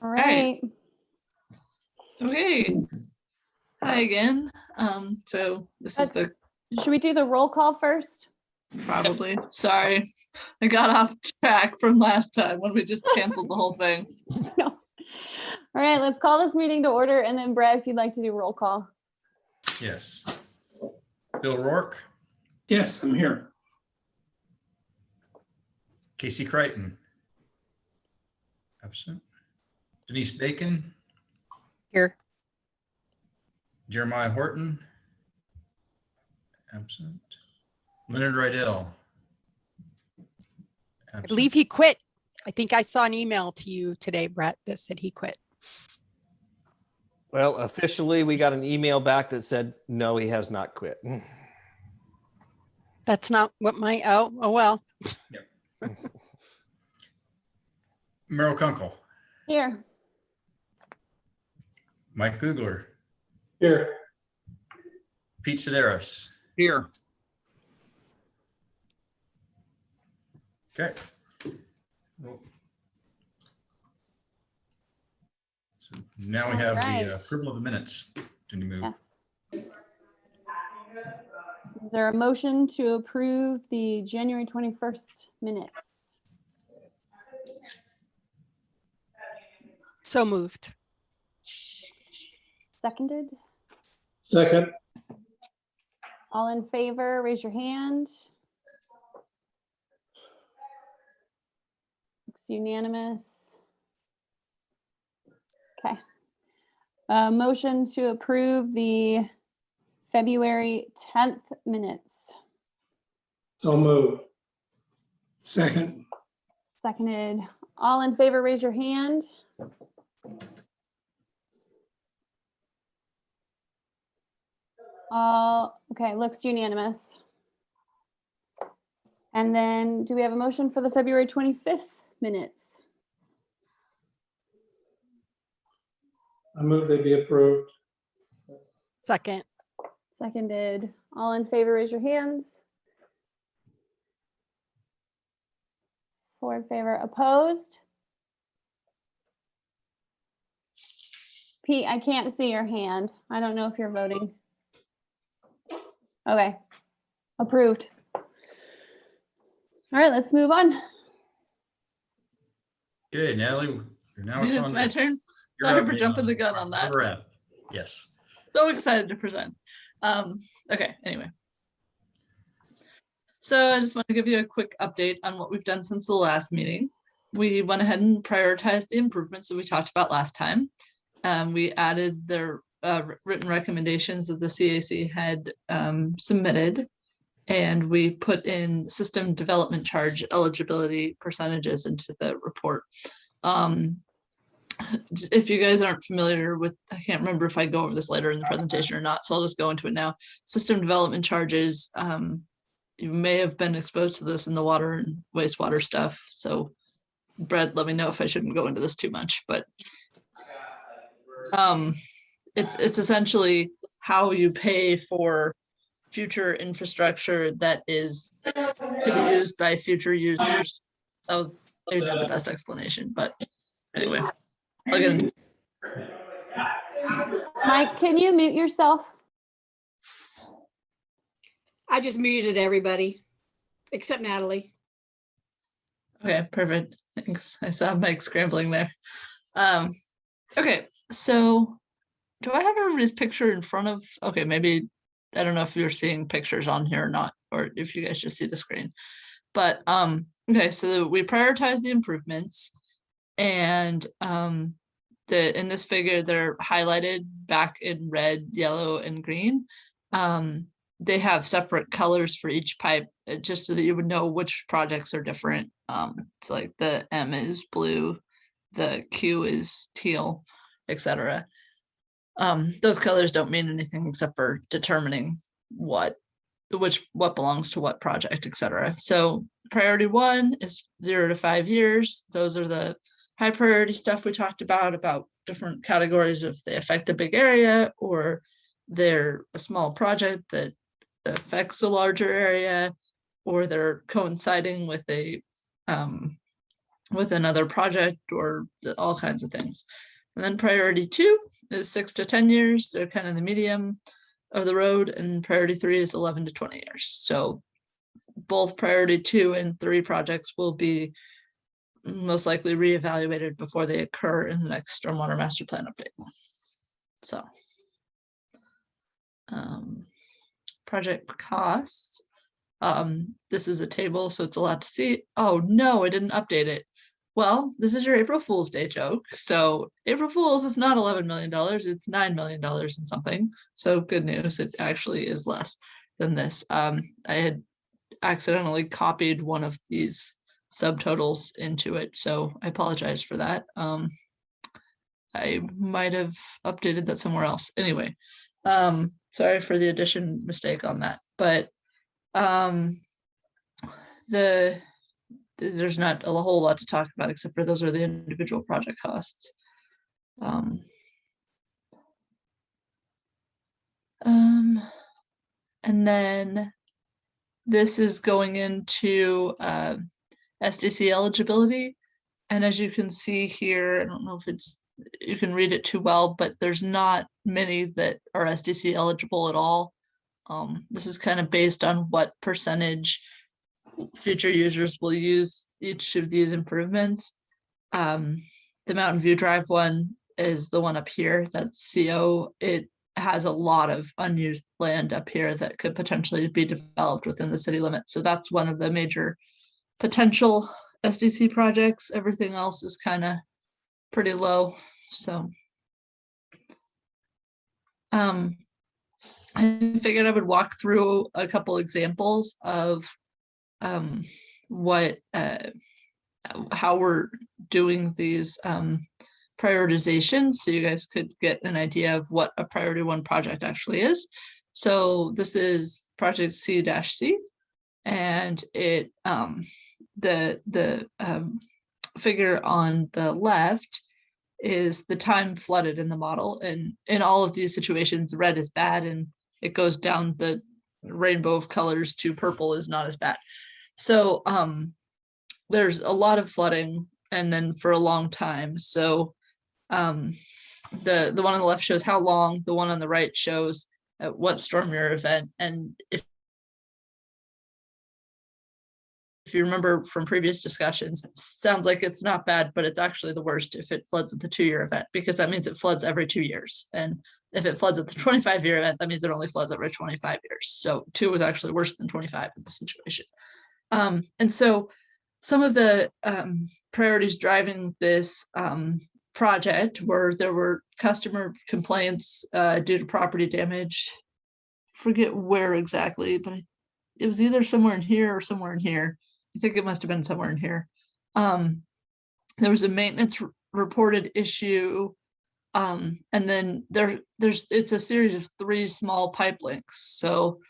All right. Okay. Hi again. So this is the Should we do the roll call first? probably. Sorry, I got off track from last time when we just canceled the whole thing. No. All right, let's call this meeting to order. And then Brad, if you'd like to do roll call. Yes. Bill Rourke, Yes, I'm here. Casey Crichton. Absent. Denise Bacon, Here. Jeremiah Horton. Absent. Leonard Rydell. I believe he quit. I think I saw an email to you today, Brett, that said he quit. Well, officially, we got an email back that said, no, he has not quit. That's not what my, oh well. Merrill Kunkel, Here. Mike Googler, Here. Pete Sedaris. Here. Okay. So now we have Alright. the approval of the minutes to move. Yes. Is there a motion to approve the January 21st minutes? So moved. Seconded? Second. All in favor, raise your hand. Looks unanimous. Okay. Motion to approve the February 10th minutes. So moved. Second. Seconded. All in favor, raise your hand. Okay, looks unanimous. And then do we have a motion for the February 25th minutes? I move they be approved. Second. Seconded. All in favor, raise your hands. 4 in favor, opposed? Pete, I can't see your hand. I don't know if you're voting. Okay, approved. All right, let's move on. Okay, Natalie, now it's It's on. my you. turn. You're Sorry up, for man. jumping the gun on that. Where we're at. Yes. So excited to present. Okay, anyway. So I just want to give you a quick update on what we've done since the last meeting. We went ahead and prioritized the improvements that we talked about last time. We added the written recommendations that the CAC had submitted, and we put in system development charge eligibility percentages into the report. If you guys aren't familiar with, I can't remember if I go over this later in the presentation or not, so I'll just go into it now. System development charges, you may have been exposed to this in the water and wastewater stuff. So Brad, let me know if I shouldn't go into this too much, but it's essentially how you pay for future infrastructure that is to be used by future users. That was maybe not the best explanation, but anyway. I'll get into Mike, can you mute yourself? I just muted everybody except Natalie. Okay, perfect. Thanks. I saw Mike scrambling there. Okay, so do I have everybody's picture in front of? Okay, maybe I don't know if you're seeing pictures on here or not, or if you guys just see the screen. But okay, so we prioritize the improvements, and in this figure they're highlighted back in red, yellow, and green. They have separate colors for each pipe, just so that you would know which projects are different. It's like the M is blue, the Q is teal, etc. Those colors don't mean anything except for determining what belongs to what project, etc. So priority 1 is 0 to 5 years. Those are the high priority stuff we talked about different categories if they affect a big area or they're a small project that affects a larger area, or they're coinciding with a with another project or all kinds of things. And then priority 2 is 6 to 10 years. They're kind of the medium of the road, and priority 3 is 11 to 20 years. So both priority 2 and 3 projects will be most likely reevaluated before they occur in the next stormwater master plan update. So project costs. This is a table, so it's a lot to see. Oh no, I didn't update it. Well, this is your April Fool's Day joke. So April Fool's is not $11 million, it's $9 million and something. So good news, it actually is less than this. I had accidentally copied one of these subtotals into it, so I apologize for that. I might have updated that somewhere else. Anyway, sorry for the addition mistake on that, but there's not a whole lot to talk about except for those are the individual project costs. And then this is going into SDC eligibility. And as you can see here, I don't know if you can read it too well, but there's not many that are SDC eligible at all. This is kind of based on what percentage future users will use each of these improvements. The Mountain View Drive one is the one up here, that's CO. It has a lot of unused land up here that could potentially be developed within the city limits. So that's one of the major potential SDC projects. Everything else is kind of pretty low. So I figured I would walk through a couple examples of how we're doing these prioritizations, so you guys could get an idea of what a priority 1 project actually is. So this is project C-C, and it the figure on the left is the time flooded in the model, and in all of these situations red is bad and it goes down the rainbow of colors to purple is not as bad. So there's a lot of flooding, and then for a long time. So the one on the left shows how long, the one on the right shows at what storm year event. And if you remember from previous discussions, it sounds like it's not bad, but it's actually the worst if it floods at the 2-year event, because that means it floods every 2 years. And if it floods at the 25-year event, that means it only floods every 25 years. So 2 is actually worse than 25 in this situation. And so some of the priorities driving this project were there were customer complaints due to property damage. Forget where exactly, but it was either somewhere in here or somewhere in here. I think it must have been somewhere in here. There was a maintenance reported issue. And then it's a series of 3 small pipe links. So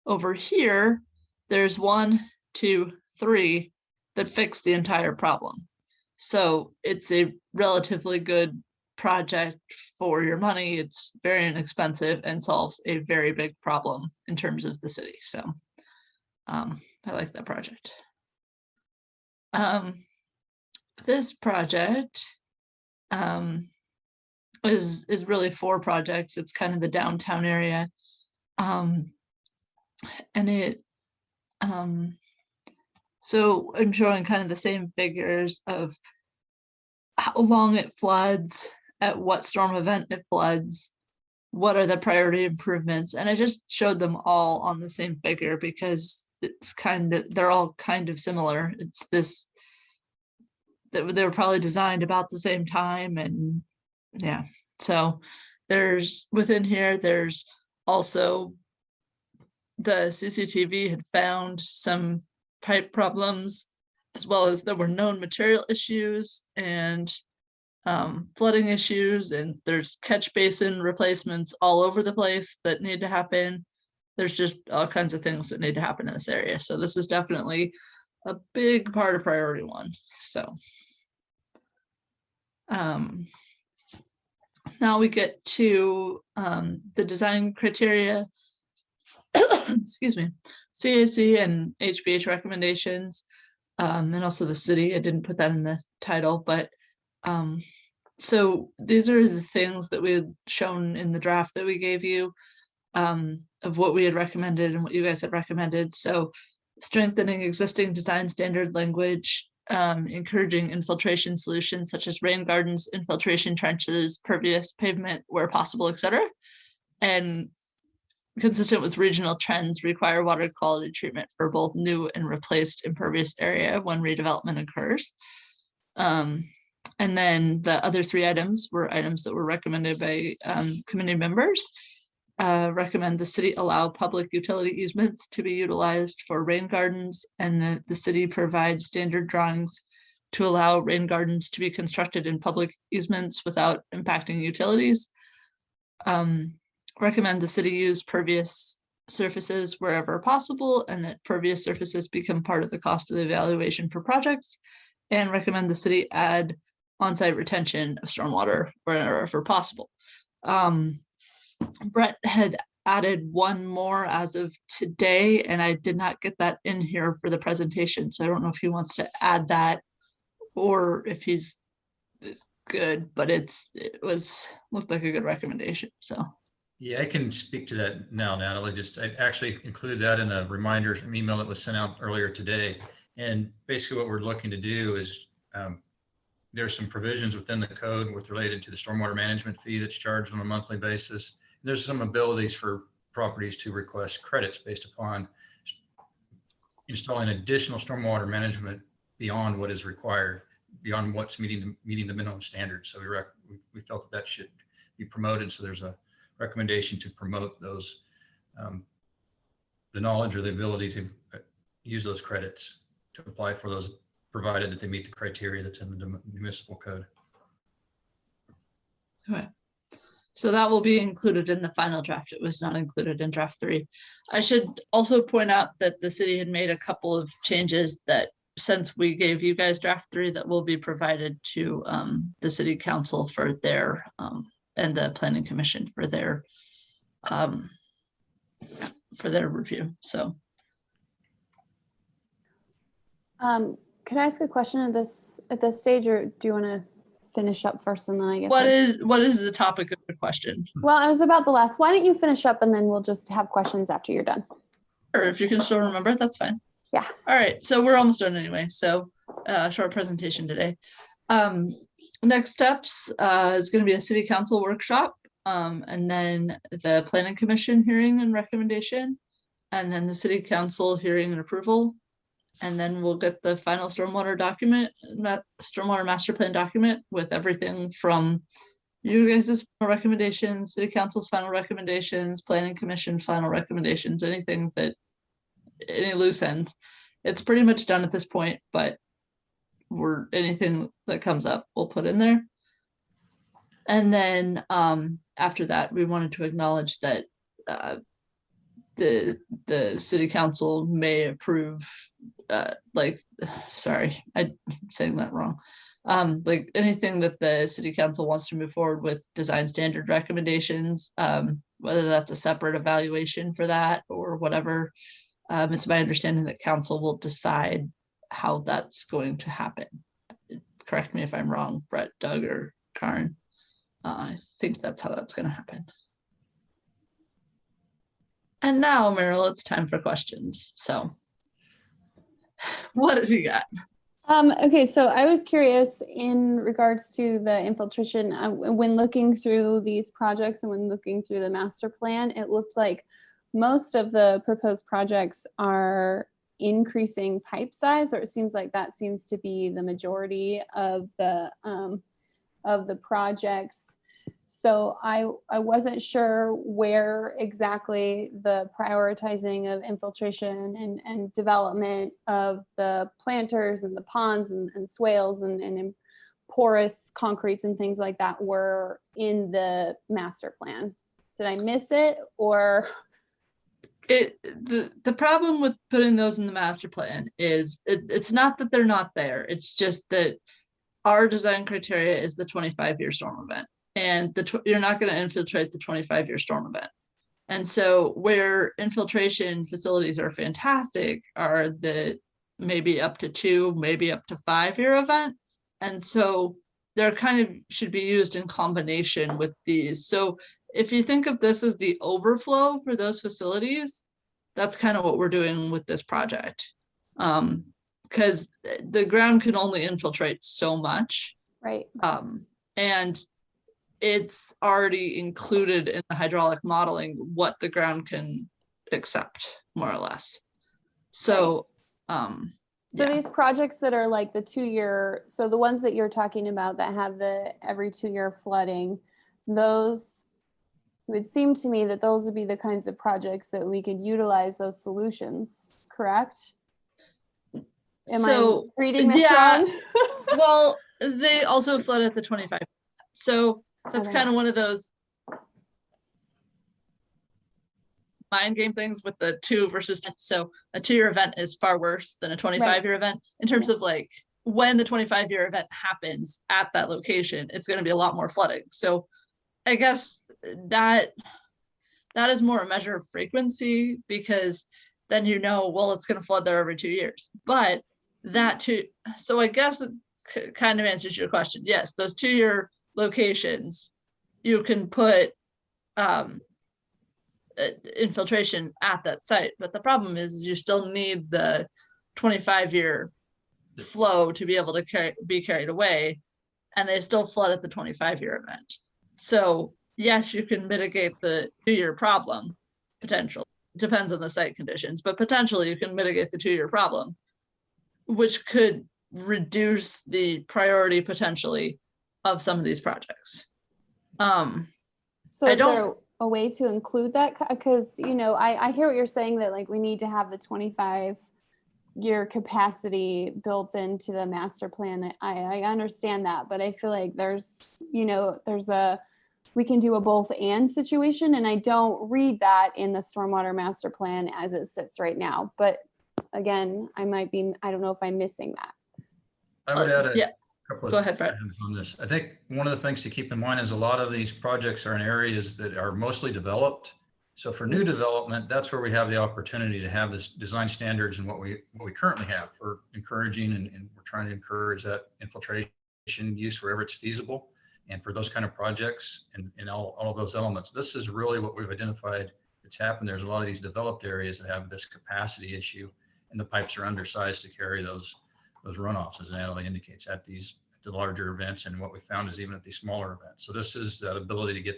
over here, there's 1, 2, 3 that fix the entire problem. So it's a relatively good project for your money. It's very inexpensive and solves a very big problem in terms of the city. So I like that project. This project is really 4 projects. It's kind of the downtown area. And it so I'm showing kind of the same figures of how long it floods, at what storm event it floods, what are the priority improvements, and I just showed them all on the same figure because it's they're all kind of similar. It's this they were probably designed about the same time, and yeah. So there's within here, there's also the CCTV had found some pipe problems, as well as there were known material issues and flooding issues, and there's catch basin replacements all over the place that need to happen. There's just all kinds of things that need to happen in this area. So this is definitely a big part of priority 1. So now we get to the design criteria, excuse me, CAC and HBH recommendations. and also the city. I didn't put that in the title, but so these are the things that we had shown in the draft that we gave you, of what we had recommended and what you guys had recommended. So strengthening existing design standard language, encouraging infiltration solutions such as rain gardens, infiltration trenches, pervious pavement where possible, etc. And consistent with regional trends, require water quality treatment for both new and replaced impervious area when redevelopment occurs. And then the other 3 items were items that were recommended by committee members. Recommend the city allow public utility easements to be utilized for rain gardens, and the city provide standard drawings to allow rain gardens to be constructed in public easements without impacting utilities. Recommend the city use pervious surfaces wherever possible, and that pervious surfaces become part of the cost of the evaluation for projects. And recommend the city add on-site retention of stormwater wherever possible. Brett had added one more as of today, and I did not get that in here for the presentation. So I don't know if he wants to add that or if he's good, but it looked like a good recommendation. So Yeah, I can speak to that now, Natalie. I actually included that in a reminder email that was sent out earlier today. And basically what we're looking to do is there's some provisions within the code with related to the stormwater management fee that's charged on a monthly basis. There's some abilities for properties to request credits based upon installing additional stormwater management beyond what is required, beyond what's meeting the minimum standards. So we felt that should be promoted. So there's a recommendation to promote those, the knowledge or the ability to use those credits to apply for those, provided that they meet the criteria that's in the municipal code. okay. So that will be included in the final draft. It was not included in draft 3. I should also point out that the city had made a couple of changes that, since we gave you guys draft 3, that will be provided to the city council for their and the planning commission for their review. So Could I ask a question at this stage, or do you want to finish up first and then I guess? what is the topic of the question? Well, I was about the last. Why don't you finish up and then we'll just have questions after you're done. Or if you can still remember, that's fine. Yeah. All right. So we're almost done anyway. So short presentation today. Next steps is going to be a city council workshop, and then the planning commission hearing and recommendation, and then the city council hearing and approval. And then we'll get the final stormwater document, that stormwater master plan document with everything from you guys' final recommendations, city council's final recommendations, planning commission final recommendations, anything that, any loose ends. It's pretty much done at this point, but anything that comes up, we'll put in there. And then after that, we wanted to acknowledge that the city council may approve, sorry, I'm saying that wrong. Like anything that the city council wants to move forward with design standard recommendations, whether that's a separate evaluation for that or whatever. It's my understanding that council will decide how that's going to happen. Correct me if I'm wrong, Brett, Doug, or Karen. I think that's how that's going to happen. And now, Meryl, it's time for questions. So what have you got? Okay, so I was curious in regards to the infiltration. When looking through these projects and when looking through the master plan, it looked like most of the proposed projects are increasing pipe size, or it seems like that seems to be the majority of the projects. So I wasn't sure where exactly the prioritizing of infiltration and development of the planters and the ponds and swales and porous concretes and things like that were in the master plan. Did I miss it, or? The problem with putting those in the master plan is it's not that they're not there. It's just that our design criteria is the 25-year storm event. And you're not going to infiltrate the 25-year storm event. And so where infiltration facilities are fantastic are the maybe up to 2, maybe up to 5-year event. And so they're kind of should be used in combination with these. So if you think of this as the overflow for those facilities, that's kind of what we're doing with this project. Because the ground can only infiltrate so much. Right. And it's already included in the hydraulic modeling what the ground can accept, more or less. So, So yeah. these projects that are like the 2-year, so the ones that you're talking about that have the every 2-year flooding, those, it would seem to me that those would be the kinds of projects that we could utilize those solutions, correct? Am I reading this wrong? Well, they also flood at the 25. So that's Okay. kind of one of those mind game things with the 2 versus 10. So a 2-year event is far worse than a 25-year event in terms of like when the 25-year event happens at that location, it's going to be a lot more flooding. So I guess that is more a measure of frequency, because then well, it's going to flood there every 2 years. But that too, so I guess it kind of answers your question. Yes, those 2-year locations, you can put infiltration at that site, but the problem is you still need the 25-year flow to be able to be carried away, and they still flood at the 25-year event. So yes, you can mitigate the 2-year problem potentially. Depends on the site conditions, but potentially you can mitigate the 2-year problem, which could reduce the priority potentially of some of these projects. So is there a way to include that? Because, I hear what you're saying, that like we need to have the 25-year capacity built into the master plan. I understand that, but I feel like there's we can do a both and situation. And I don't read that in the stormwater master plan as it sits right now. But again, I don't know if I'm missing that. I would add a couple of Go ahead, Brett. items on this. I think one of the things to keep in mind is a lot of these projects are in areas that are mostly developed. So for new development, that's where we have the opportunity to have this design standards and what we currently have for encouraging, and we're trying to encourage that infiltration use wherever it's feasible. And for those kind of projects and all of those elements, this is really what we've identified that's happened. There's a lot of these developed areas that have this capacity issue, and the pipes are undersized to carry those runoffs, as Natalie indicates, at the larger events, and what we found is even at these smaller events. So this is that ability to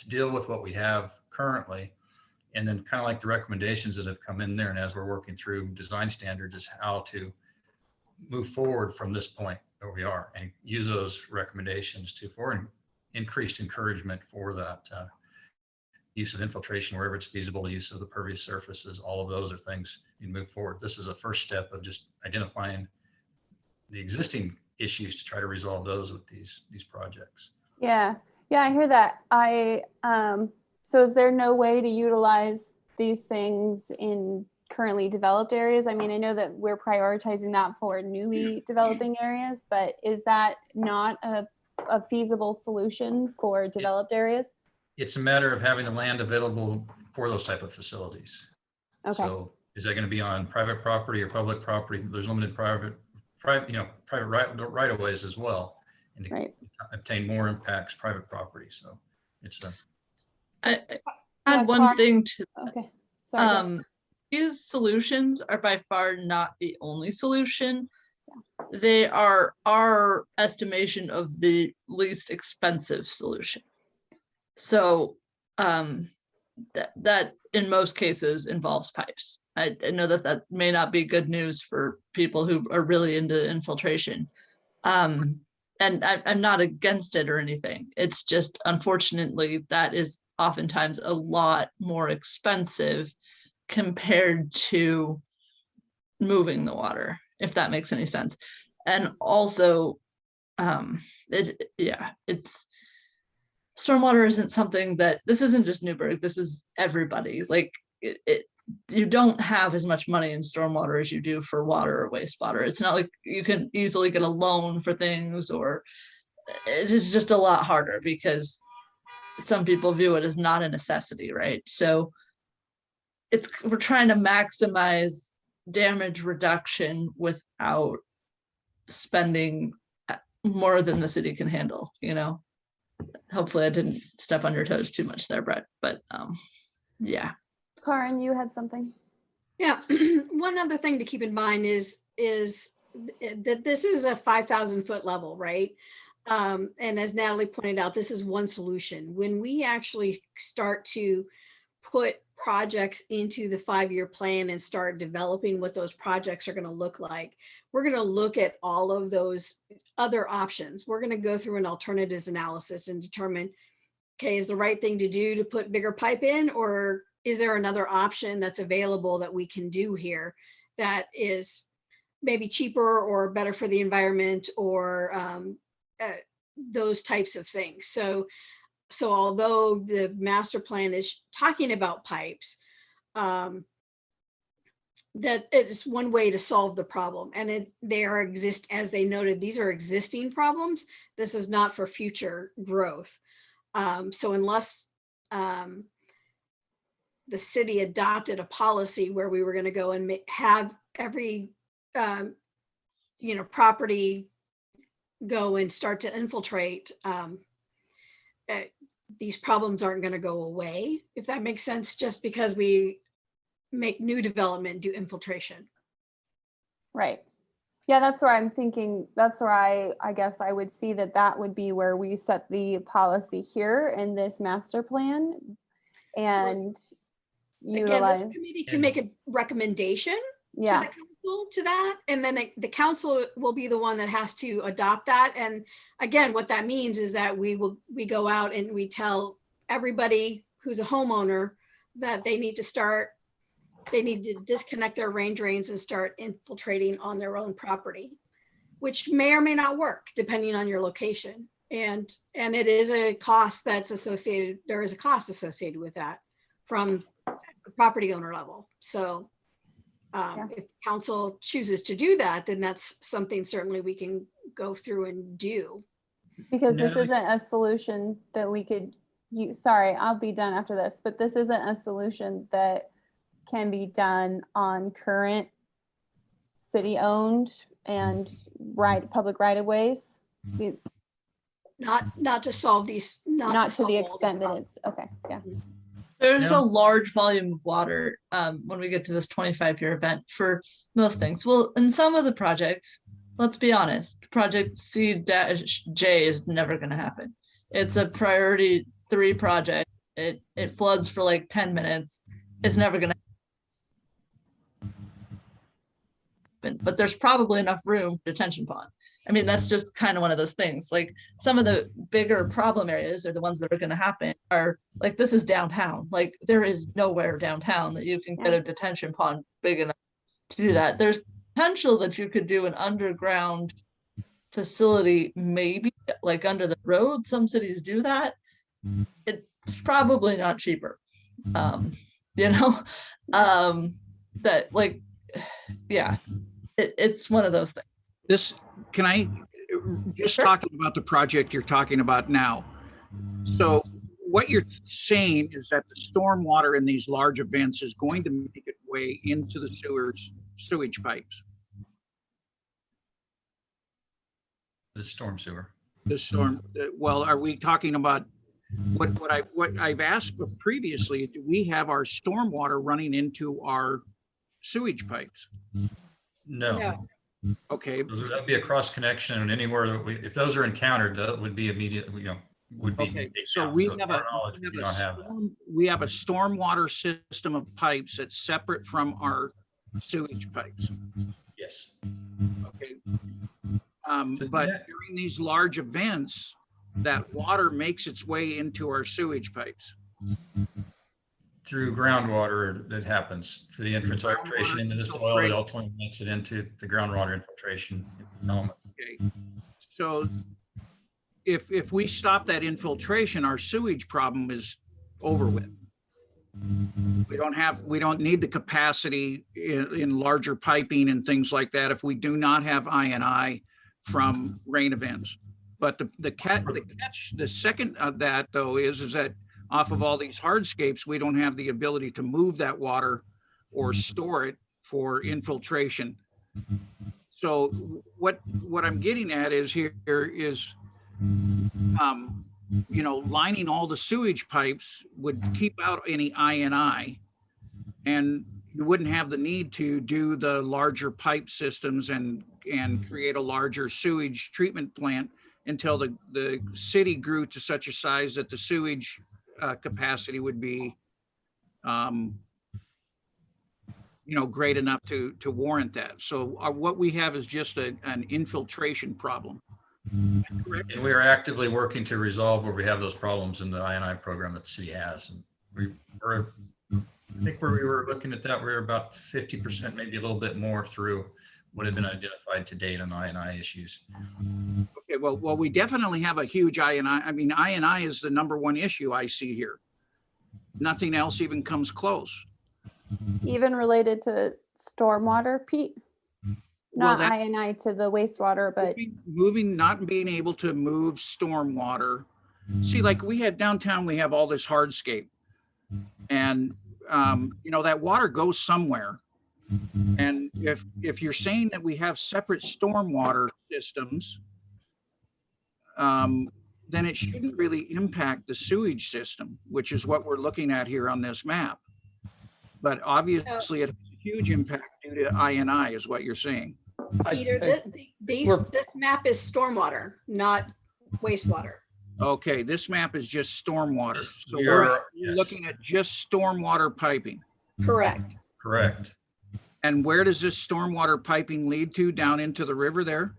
deal with what we have currently, and then kind of like the recommendations that have come in there, and as we're working through design standards, is how to move forward from this point where we are and use those recommendations for increased encouragement for that use of infiltration wherever it's feasible, use of the pervious surfaces. All of those are things you move forward. This is a first step of just identifying the existing issues to try to resolve those with these projects. Yeah, I hear that. So is there no way to utilize these things in currently developed areas? I mean, I know that we're prioritizing that for newly developing areas, but is that not a feasible solution for developed areas? It's a matter of having the land available for those type of facilities. Okay. So is that going to be on private property or public property? There's limited private right of ways as well, and to obtain more impacts private property. So it's I add one thing to that. Okay. Sorry. These solutions are by far not the only solution. Yeah. They are our estimation of the least expensive solution. So that in most cases involves pipes. I know that may not be good news for people who are really into infiltration. And I'm not against it or anything. It's just, unfortunately, that is oftentimes a lot more expensive compared to moving the water, if that makes any sense. And also, it's stormwater isn't something that, this isn't just Newburgh, this is everybody. Like you don't have as much money in stormwater as you do for water or wastewater. It's not like you can easily get a loan for things, or it is just a lot harder because some people view it as not a necessity, right? So we're trying to maximize damage reduction without spending more than the city can handle, you know? Hopefully I didn't step on your toes too much there, Brett, but yeah. Karen, you had something? Yeah, one other thing to keep in mind is that this is a 5,000 foot level, right? And as Natalie pointed out, this is one solution. When we actually start to put projects into the 5-year plan and start developing what those projects are going to look like, we're going to look at all of those other options. We're going to go through an alternatives analysis and determine, okay, is the right thing to do to put bigger pipe in, or is there another option that's available that we can do here that is maybe cheaper or better for the environment, or those types of things. So although the master plan is talking about pipes, that is one way to solve the problem. And as they noted, these are existing problems. This is not for future growth. So unless the city adopted a policy where we were going to go and have every property go and start to infiltrate, these problems aren't going to go away, if that makes sense, just because we make new development do infiltration. Right. Yeah, that's where I'm thinking, that's where I guess I would see that would be where we set the policy here in this master plan and utilize. Again, this committee can make a recommendation to the council to that, and then the council will be the one that has to adopt that. And again, what that means is that we go out and we tell everybody who's a homeowner that they need to disconnect their rain drains and start infiltrating on their own property, which may or may not work depending on your location. And it is a cost that's associated. There is a cost associated with that from the property owner level. So if council chooses to do that, then that's something certainly we can go through and do. Because this Natalie? isn't a solution that we could use. Sorry, I'll be done after this, but this isn't a solution that can be done on current city-owned and public right-of-ways. Not to solve these, Not to solve the all these extent that problems. it's okay. Yeah. There's Yeah. a large volume of water when we get to this 25-year event for most things. Well, in some of the projects, let's be honest, project C-J is never going to happen. It's a priority 3 project. It floods for like 10 minutes. It's never going to happen, but there's probably enough room for detention pond. I mean, that's just kind of one of those things. Like some of the bigger problem areas are the ones that are going to happen are like, this is downtown. Like there is nowhere downtown that you can get a detention pond big enough to do that. There's potential that you could do an underground facility, maybe like under the road. Some cities do that. It's probably not cheaper. That like, yeah, it's one of those things. Can I just talking about the project you're talking about now? So what you're saying is that the stormwater in these large events is going to make its way into the sewage pipes. The storm sewer. The storm. Well, are we talking about what I've asked previously? Do we have our stormwater running into our sewage pipes? No. No. Okay. That would be a cross connection, and anywhere that if those are encountered, that would be immediate, would be. Okay, taken so out. we To have our knowledge, we don't have that. we have a stormwater system of pipes that's separate from our sewage pipes. Yes. Okay. So But that- during these large events, that water makes its way into our sewage pipes. Through groundwater that happens through the infiltration into the soil, it ultimately makes it into the groundwater infiltration elements. Okay. So if we stop that infiltration, our sewage problem is over with. We don't need the capacity in larger piping and things like that if we do not have I&I from rain events. But the second of that though is that off of all these hardscapes, we don't have the ability to move that water or store it for infiltration. So what I'm getting at is here is, you know, lining all the sewage pipes would keep out any I&I, and you wouldn't have the need to do the larger pipe systems and create a larger sewage treatment plant until the city grew to such a size that the sewage capacity would be, you know, great enough to warrant that. So what we have is just an infiltration problem. Correct? And we are actively working to resolve where we have those problems in the I&I program that the city has. And I think where we were looking at that, we were about 50%, maybe a little bit more through what had been identified to date on I&I issues. Okay, well, we definitely have a huge I&I. I mean, I&I is the #1 issue I see here. Nothing else even comes close. Even related to stormwater, Pete? Well, Not I&I to the wastewater, but not being able to move stormwater. See, like we had downtown, we have all this hardscape, and you know, that water goes somewhere. And if you're saying that we have separate stormwater systems, then it shouldn't really impact the sewage system, which is what we're looking at here on this map. But obviously, it has a huge impact due to I&I, is what you're saying. Peter, this map is stormwater, not wastewater. Okay, this map is just stormwater. So We we're are- yes. looking at just stormwater piping. Correct. Correct. And where does this stormwater piping lead to? Down into the river there?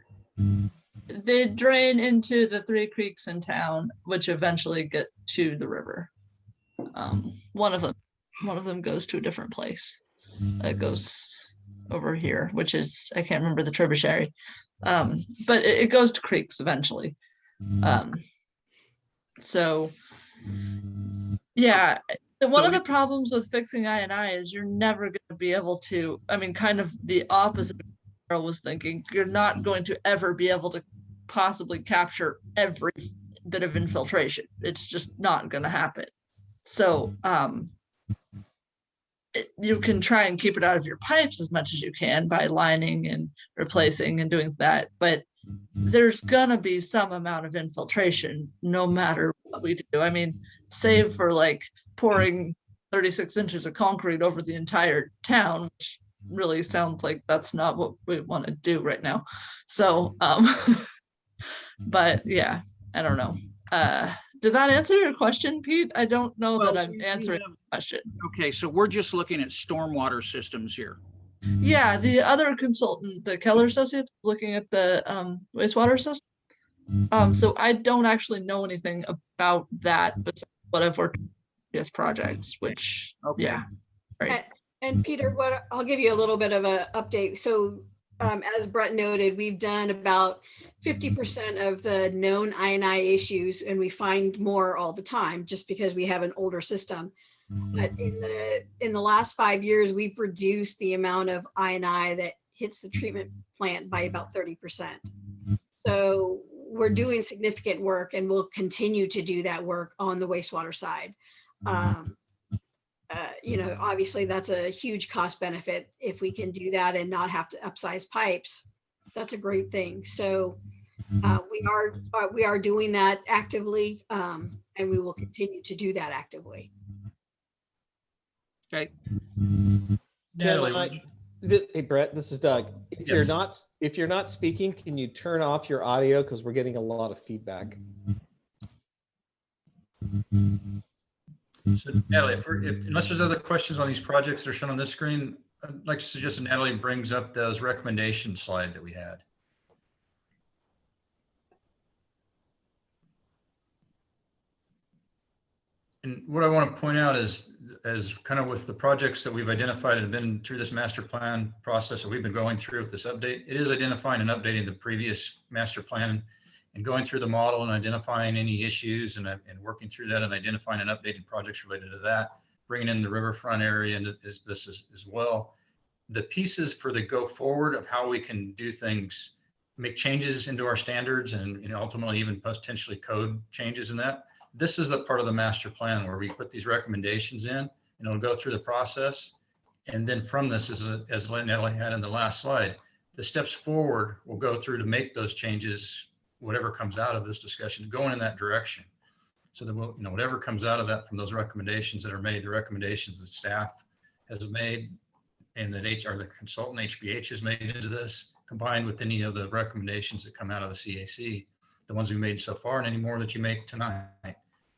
They drain into the 3 creeks in town, which eventually get to the river. One of them goes to a different place. It goes over here, which is, I can't remember the tributary. But it goes to creeks eventually. So yeah, one of the problems with fixing I&I is you're never going to be able to, I mean, kind of the opposite of what I was thinking. You're not going to ever be able to possibly capture every bit of infiltration. It's just not going to happen. So you can try and keep it out of your pipes as much as you can by lining and replacing and doing that, but there's gonna be some amount of infiltration no matter what we do. I mean, save for like pouring 36 inches of concrete over the entire town, which really sounds like that's not what we want to do right now. So but yeah, I don't know. Did that answer your question, Pete? I don't know that I'm answering the question. Okay, so we're just looking at stormwater systems here. Yeah, the other consultant, the Keller Associates, looking at the wastewater system. So I don't actually know anything about that, besides what I've worked on previous projects, which yeah. Right. And Peter, I'll give you a little bit of an update. So as Brett noted, we've done about 50% of the known I&I issues, and we find more all the time just because we have an older system. But in the last 5 years, we've reduced the amount of I&I that hits the treatment plant by about 30%. So we're doing significant work, and we'll continue to do that work on the wastewater side. You know, obviously that's a huge cost benefit. If we can do that and not have to upsize pipes, that's a great thing. So we are doing that actively, and we will continue to do that actively. Okay. Natalie, Hey Brett, this is Doug. If you're not speaking, can you turn off your audio, because we're getting a lot of feedback. so Natalie, unless there's other questions on these projects that are shown on this screen, I'd like to suggest that Natalie brings up those recommendation slide that we had. And what I want to point out is, as kind of with the projects that we've identified and have been through this master plan process that we've been going through with this update, it is identifying and updating the previous master plan and going through the model and identifying any issues and working through that and identifying and updating projects related to that, bringing in the riverfront area into this as well. The pieces for the go forward of how we can do things, make changes into our standards and ultimately even potentially code changes in that. This is a part of the master plan where we put these recommendations in, and it'll go through the process. And then from this, as Natalie had in the last slide, the steps forward will go through to make those changes, whatever comes out of this discussion, going in that direction. So that we'll, whatever comes out of that from those recommendations that are made, the recommendations that staff has made and that the consultant HBH has made into this, combined with any of the recommendations that come out of the CAC, the ones we made so far and any more that you make tonight,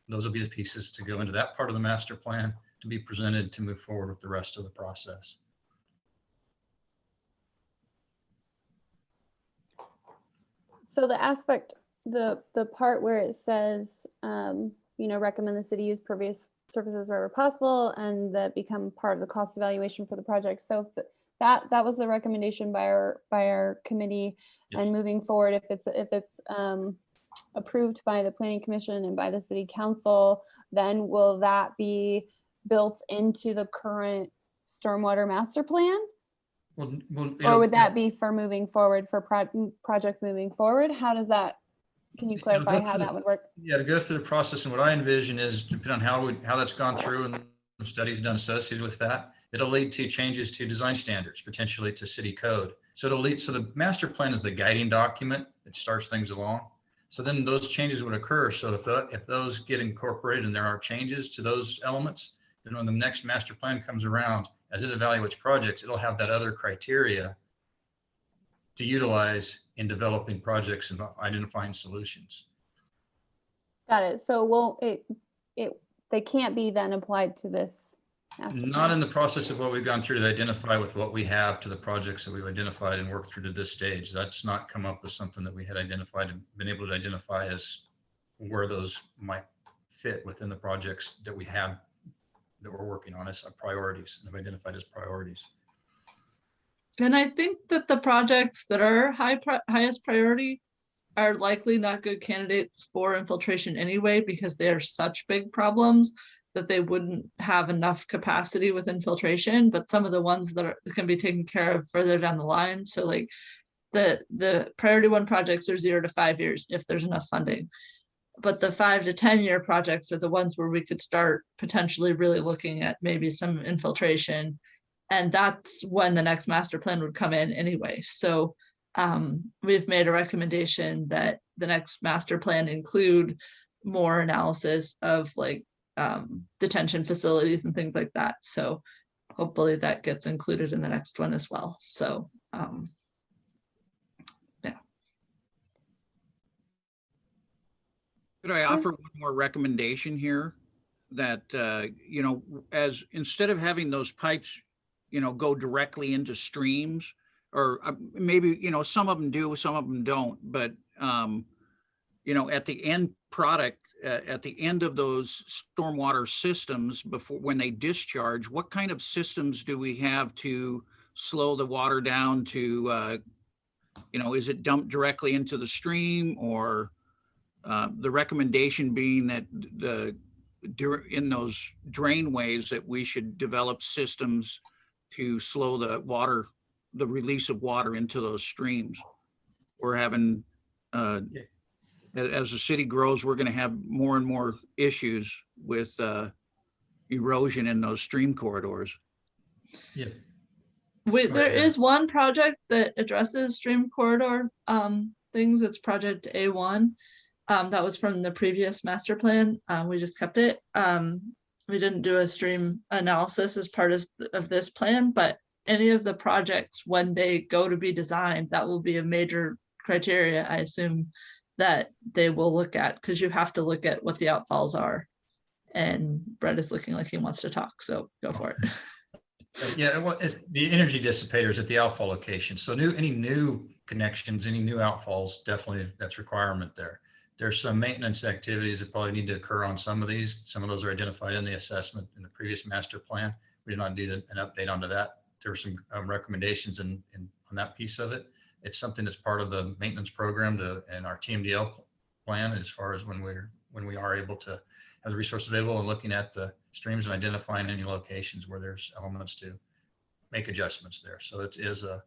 those will be the pieces to go into that part of the master plan to be presented to move forward with the rest of the process. So the aspect, the part where it says, recommend the city use pervious surfaces wherever possible and that become part of the cost evaluation for the project. So that was the recommendation by our committee. Yes. And moving forward, if it's approved by the planning commission and by the city council, then will that be built into the current stormwater master plan? Or would that be for moving forward for projects moving forward? How does that, can you clarify how that would work? Yeah, to go through the process, and what I envision is, depending on how that's gone through and the studies done associated with that, it'll lead to changes to design standards, potentially to city code. So it'll lead, so the master plan is the guiding document that starts things along. So then those changes would occur. So if those get incorporated and there are changes to those elements, then when the next master plan comes around, as it evaluates projects, it'll have that other criteria to utilize in developing projects and identifying solutions. Got it. So they can't be then applied to this master plan? Not in the process of what we've gone through to identify with what we have to the projects that we've identified and worked through to this stage. That's not come up with something that we had identified and been able to identify as where those might fit within the projects that we have that we're working on as priorities and have identified as priorities. And I think that the projects that are highest priority are likely not good candidates for infiltration anyway, because they are such big problems that they wouldn't have enough capacity with infiltration. But some of the ones that can be taken care of further down the line. So like the priority 1 projects are 0 to 5 years if there's enough funding. But the 5 to 10 year projects are the ones where we could start potentially really looking at maybe some infiltration. And that's when the next master plan would come in anyway. So we've made a recommendation that the next master plan include more analysis of like detention facilities and things like that. So hopefully that gets included in the next one as well. So yeah. Could I offer one more recommendation here? That, as instead of having those pipes, go directly into streams, or maybe, some of them do, some of them don't, but, at the end product, at the end of those stormwater systems, when they discharge, what kind of systems do we have to slow the water down to, is it dumped directly into the stream, or the recommendation being that in those drainways that we should develop systems to slow the release of water into those streams. We're having, as the city grows, we're going to have more and more issues with erosion in those stream corridors. Yeah. There is one project that addresses stream corridor things. It's project A1. That was from the previous master plan. We just kept it. We didn't do a stream analysis as part of this plan, but any of the projects, when they go to be designed, that will be a major criteria, I assume, that they will look at, because you have to look at what the outfalls are. And Brett is looking like he wants to talk, so go for it. Yeah, well, it's the energy dissipators at the outfall location. So any new connections, any new outfalls, definitely that's requirement there. There's some maintenance activities that probably need to occur on some of these. Some of those are identified in the assessment in the previous master plan. We did not do an update onto that. There were some recommendations on that piece of it. It's something that's part of the maintenance program and our TMDL plan, as far as when we are able to have the resources available and looking at the streams and identifying any locations where there's elements to make adjustments there. So it is a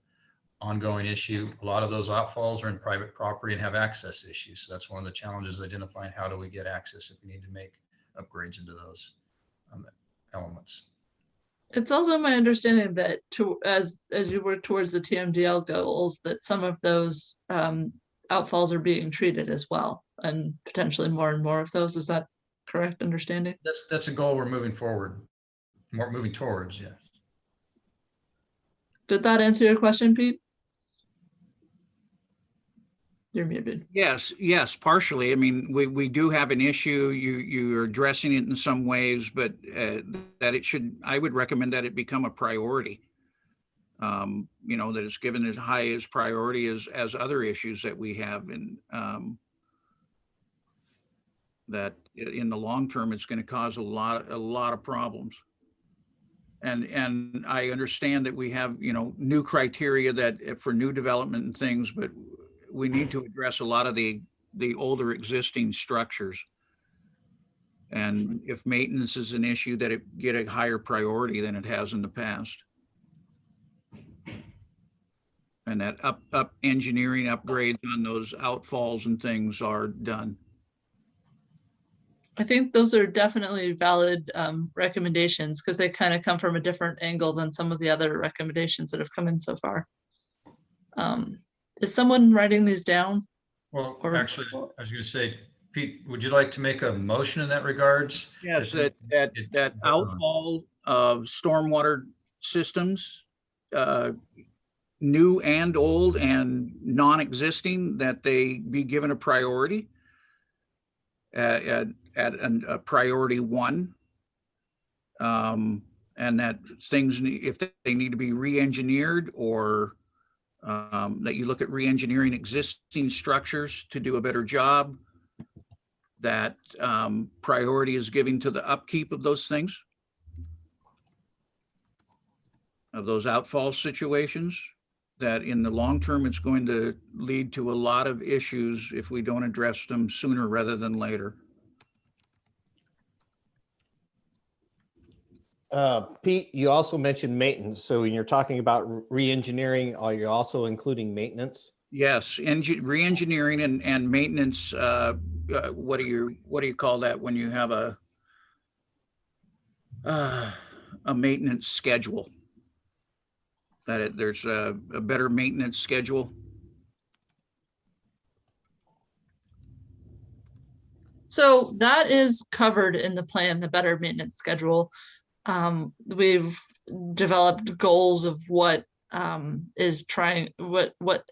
ongoing issue. A lot of those outfalls are in private property and have access issues. So that's one of the challenges, identifying how do we get access if we need to make upgrades into those elements. It's also my understanding that as you work towards the TMDL goals, that some of those outfalls are being treated as well, and potentially more and more of those. Is that correct understanding? That's a goal we're moving forward, more moving towards, yes. Did that answer your question, Pete? You're muted. Yes, partially. I mean, we do have an issue. You're addressing it in some ways, but that it should, I would recommend that it become a priority. You know, that it's given as high as priority as other issues that we have, and that in the long term, it's going to cause a lot of problems. And I understand that we have, you know, new criteria that for new development and things, but we need to address a lot of the older existing structures. And if maintenance is an issue, that it get a higher priority than it has in the past. And that up engineering upgrades on those outfalls and things are done. I think those are definitely valid recommendations, because they kind of come from a different angle than some of the other recommendations that have come in so far. Is someone writing these down? Well, Or- actually, I was going to say, Pete, would you like to make a motion in that regards? Yes, that outfall of stormwater systems, new and old and non-existing, that they be given a priority at a priority 1. And that things, if they need to be re-engineered, or that you look at re-engineering existing structures to do a better job, that priority is given to the upkeep of those things, of those outfall situations, that in the long term, it's going to lead to a lot of issues if we don't address them sooner rather than later. Pete, you also mentioned maintenance. So when you're talking about re-engineering, are you also including maintenance? Yes, re-engineering and maintenance. What do you call that when you have a maintenance schedule? That there's a better maintenance schedule. So that is covered in the plan, the better maintenance schedule. We've developed goals of what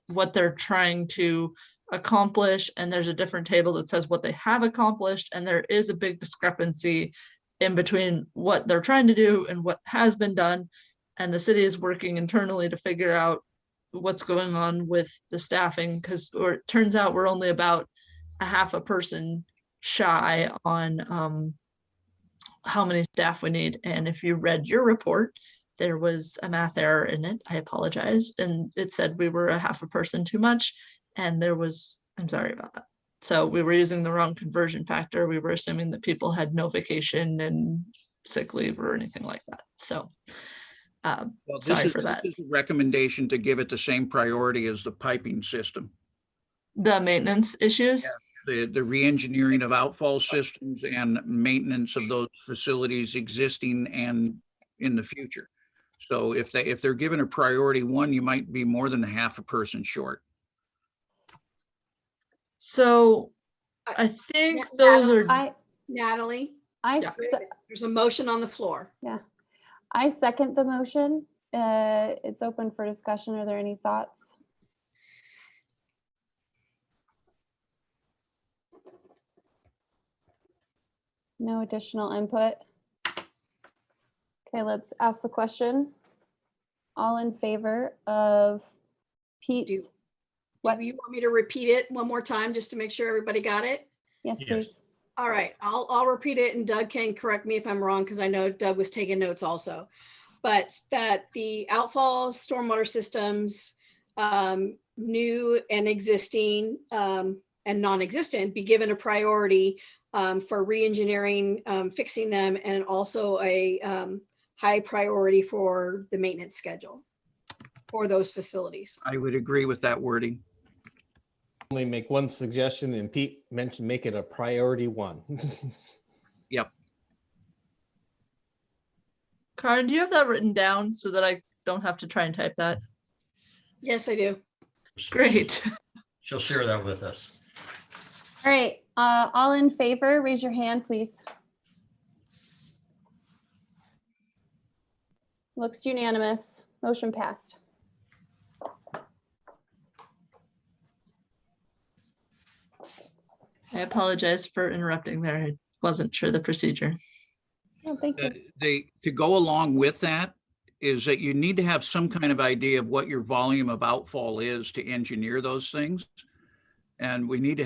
what they're trying to accomplish, and there's a different table that says what they have accomplished, and there is a big discrepancy in between what they're trying to do and what has been done, and the city is working internally to figure out what's going on with the staffing, because it turns out we're only about a half a person shy on how many staff we need. And if you read your report, there was a math error in it. I apologize. And it said we were a half a person too much. And I'm sorry about that. So we were using the wrong conversion factor. We were assuming that people had no vacation and sick leave or anything like that. So Well, sorry for that. This is a recommendation to give it the same priority as the piping system. The maintenance issues. Yeah. The re-engineering of outfall systems and maintenance of those facilities existing and in the future. So if they're given a priority 1, you might be more than a half a person short. So I think those are. Natalie, Yeah. there's a motion on the floor. I second the motion. It's open for discussion. Are there any thoughts? No additional input. Okay, let's ask the question. All in favor of Pete's? Do you want me to repeat it one more time just to make sure everybody got it? Yes, Yes. please. All right, I'll repeat it, and Doug can correct me if I'm wrong, because I know Doug was taking notes also. But that the outfall stormwater systems, new and existing and non-existent, be given a priority for re-engineering, fixing them, and also a high priority for the maintenance schedule for those facilities. I would agree with that wording. Only make one suggestion, and Pete mentioned make it a priority 1. Yep. Karen, do you have that written down so that I don't have to try and type that? Yes, I do. Great. She'll share that with us. All right, all in favor, raise your hand, please. Looks unanimous. Motion passed. I apologize for interrupting there. I wasn't sure the procedure. Oh, thank you. To go along with that is that you need to have some kind of idea of what your volume of outfall is to engineer those things. And we need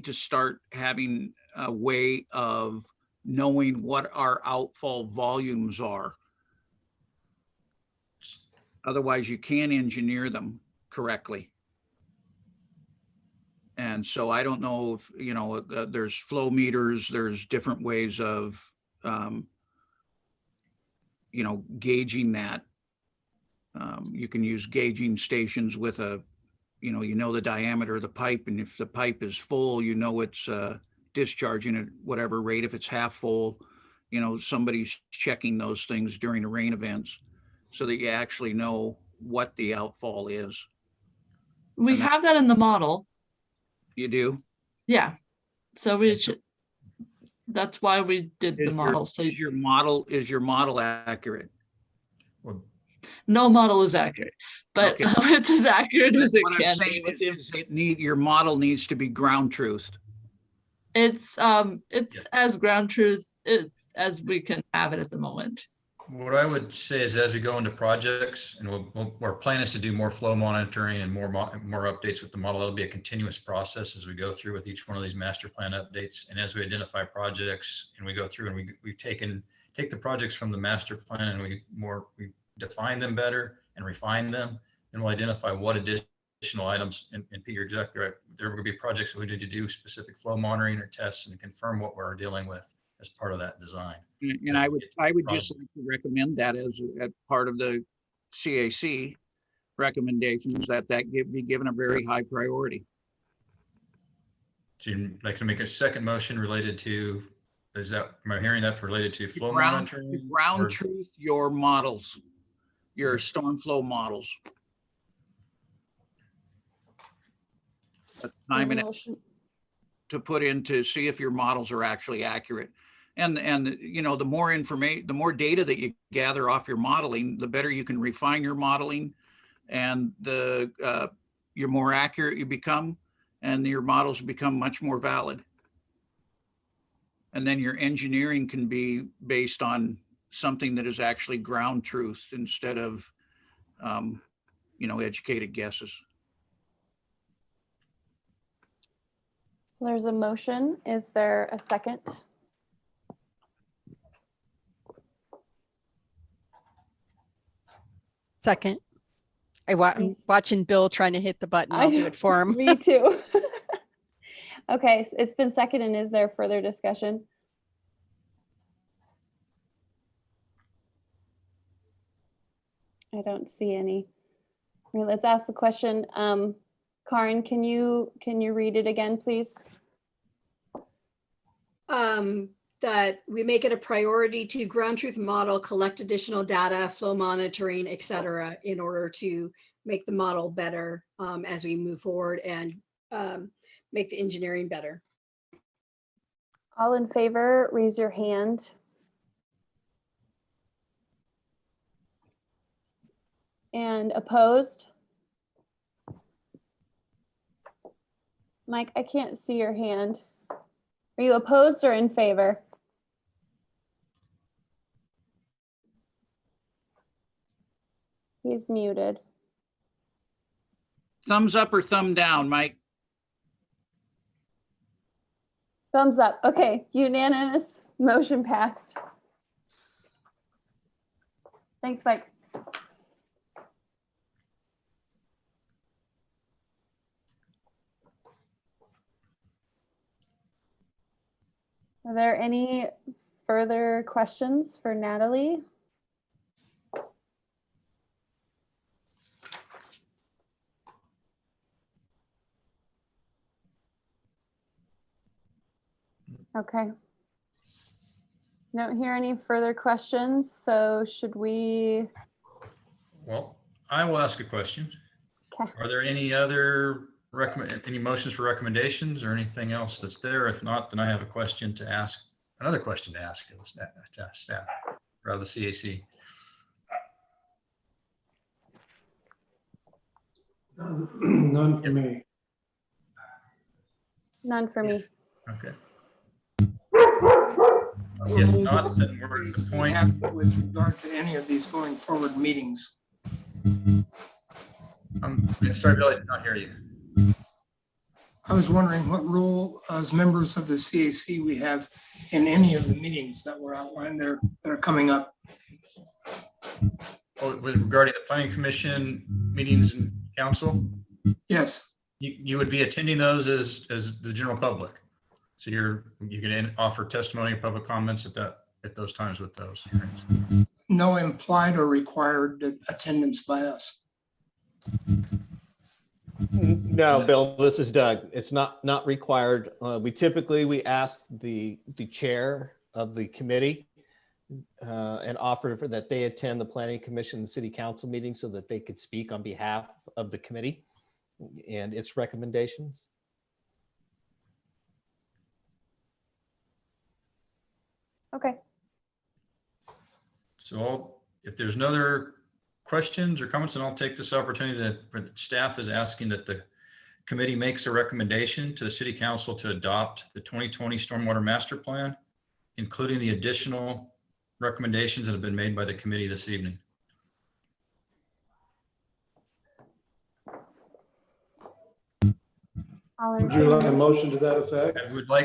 to start having a way of knowing what our outfall volumes are. Otherwise, you can't engineer them correctly. And so I don't know if, you know, there's flow meters, there's different ways of, you know, gauging that. You can use gauging stations with a, you know the diameter of the pipe, and if the pipe is full, you know it's discharging at whatever rate. If it's half full, you know, somebody's checking those things during the rain events so that you actually know what the outfall is. We And that- have that in the model. You do? Yeah. So we should, that's why we did the model. So Is your model accurate? Well, no model is accurate, but Okay. it's as accurate as it What I'm can be. saying With the, is your model needs to be ground truthed. it's Yeah. as ground truth as we can have it at the moment. What I would say is, as we go into projects, and our plan is to do more flow monitoring and more updates with the model. That'll be a continuous process as we go through with each one of these master plan updates. And as we identify projects and we go through and we take the projects from the master plan and we define them better and refine them, and we'll identify what additional items. And Pete, you're exactly right. There will be projects that we need to do specific flow monitoring or tests and confirm what we're dealing with as part of that design. And I would just like to recommend that as part of the CAC recommendations, that be given a very high priority. So you'd like to make a second motion related to, am I hearing that related to flow Ground monitoring? ground or- truth your models, your storm flow models. There's Time a and motion. to put in to see if your models are actually accurate. And you know, the more information, the more data that you gather off your modeling, the better you can refine your modeling, and you're more accurate you become, and your models become much more valid. And then your engineering can be based on something that is actually ground truth instead of, you know, educated guesses. So there's a motion. Is there a second? Second. I'm watching Bill trying to hit the button. I'll do it for him. Me too. Okay, so it's been seconded, and is there further discussion? I don't see any. All right, let's ask the question. Karen, can you read it again, please? That we make it a priority to ground truth model, collect additional data, flow monitoring, et cetera, in order to make the model better as we move forward and make the engineering better. All in favor, raise your hand. And opposed? Mike, I can't see your hand. Are you opposed or in favor? He's muted. Thumbs up or thumb down, Mike? Thumbs up. Okay, unanimous, motion passed. Thanks, Mike. Are there any further questions for Natalie? Okay. Don't hear any further questions, so should we? Well, I will ask a question. Okay. Are there any other any motions for recommendations or anything else that's there? If not, then I have a question to ask, another question to ask staff, or the CAC. None for me. None for me. Okay. What If role not, does then the we're at the CAC point. have with regard to any of these going forward meetings? I'm sorry, Bill, I did not hear you. I was wondering what role as members of the CAC we have in any of the meetings that were outlined there that are coming up. Oh, with regarding the planning commission meetings and council, Yes, you would be attending those as the general public. So you can offer testimony or public comments at those times with those hearings. no implied or required attendance by us. No, Bill, this is Doug. It's not required. We ask the chair of the committee and offer that they attend the planning commission and city council meeting so that they could speak on behalf of the committee and its recommendations. Okay. So if there's no other questions or comments, then I'll take this opportunity for staff is asking that the committee makes a recommendation to the city council to adopt the 2020 Stormwater Master Plan, including the additional recommendations that have been made by the committee this evening. Would you like a motion to that effect?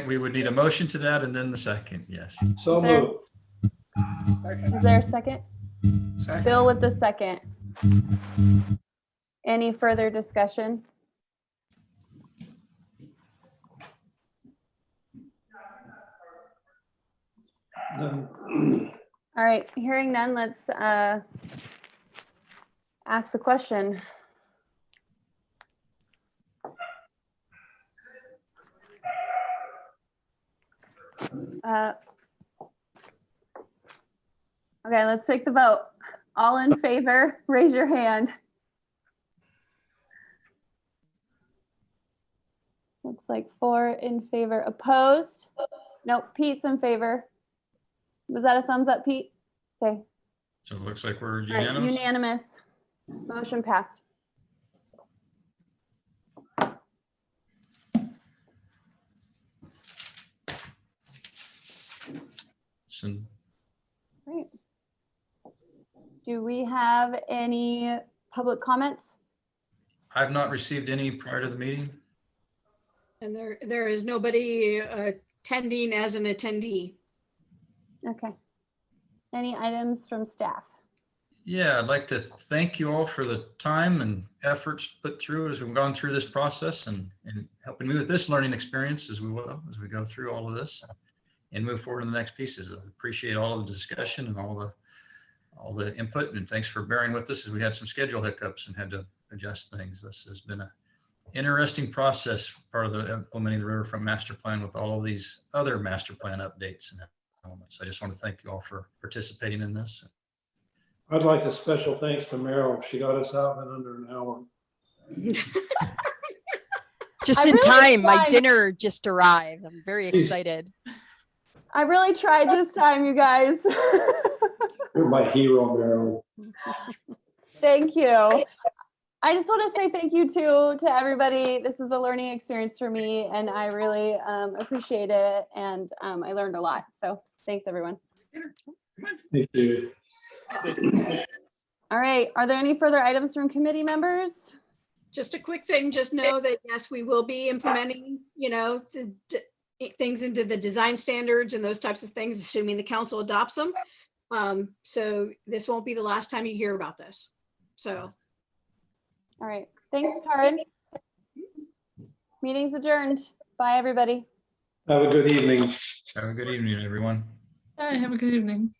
We would need a motion to that and then the second, yes. So There- moved. Is there a second? Second. Bill with the second. Any further discussion? None. All right, hearing none, let's ask the question. Okay, let's take the vote. All in favor, raise your hand. Looks like 4 in favor. Opposed? Nope, Pete's in favor. Was that a thumbs up, Pete? Okay. So it looks like we're All right, unanimous. unanimous. Motion passed. So Great. Do we have any public comments? I've not received any prior to the meeting. And there is nobody attending as an attendee. Okay. Any items from staff? Yeah, I'd like to thank you all for the time and efforts put through as we've gone through this process and helping me with this learning experience as we go through all of this and move forward in the next pieces. I appreciate all of the discussion and all the input, and thanks for bearing with us as we had some schedule hiccups and had to adjust things. This has been an interesting process, part of the implementing the riverfront master plan with all of these other master plan updates and elements. I just want to thank you all for participating in this. I'd like a special thanks to Meryl. She got us out in under an hour. Just I in really time, my tried. dinner just arrived. I'm very Jeez. excited. I really tried this time, you guys. You're my hero, Meryl. Thank you. I just want to say thank you to everybody. This is a learning experience for me, and I really appreciate it. And I learned a lot. So thanks, everyone. Thank you. All right. Are there any further items from committee members? Just a quick thing, just know that yes, we will be implementing, things into the design standards and those types of things, assuming the council adopts them. So this won't be the last time you hear about this. So. All right. Thanks, Karen. Meeting's adjourned. Bye, everybody. Have a good evening. Have a good evening, everyone. Hi, have a good evening.